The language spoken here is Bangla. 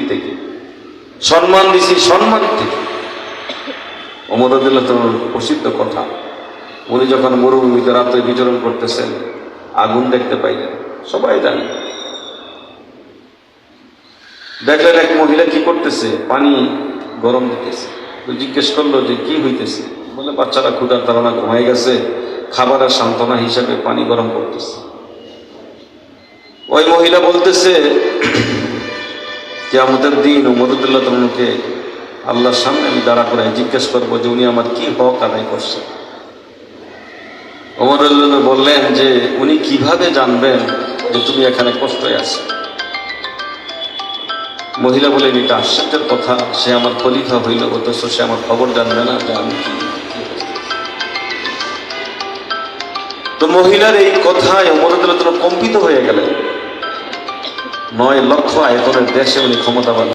থেকে সম্মান দিছি, সম্মান থেকে। ওমর রাদিয়াল্লাহু তাআলার প্রসিদ্ধ কথা, উনি যখন মরুভূমিতে রাত্রে বিচরণ করতেছেন, আগুন দেখতে পাইলেন, সবাই জানে। দেখলেন এক মহিলা কি করতেছে, পানি গরম দিতেছে। তো জিজ্ঞেস করলো যে কি হইতেছে, বলে বাচ্চারা ক্ষুধার তাড়না ঘুমাই গেছে, খাবারের সান্ত্বনা হিসাবে পানি গরম করতেছে। ওই মহিলা বলতেছে কিয়ামতের দিন ওমর রাদিয়াল্লাহু তাআলাকে আল্লাহর সামনে আমি দাঁড়া করে জিজ্ঞেস করবো যে উনি আমার কি হক আদায় করছে। ওমর রাদিয়াল্লাহু বললেন যে উনি কিভাবে জানবেন যে তুমি এখানে কষ্টে আছো। মহিলা বলেন এটা আশ্চর্যের কথা, সে আমার খলিফা হইল, অথচ সে আমার খবর জানবে না যে আমি কি। তো মহিলার এই কথায় ওমর রাদিয়াল্লাহু তাআলা কম্পিত হয়ে গেলেন। 9 লক্ষ আয়তনের দেশে উনি ক্ষমতাবান।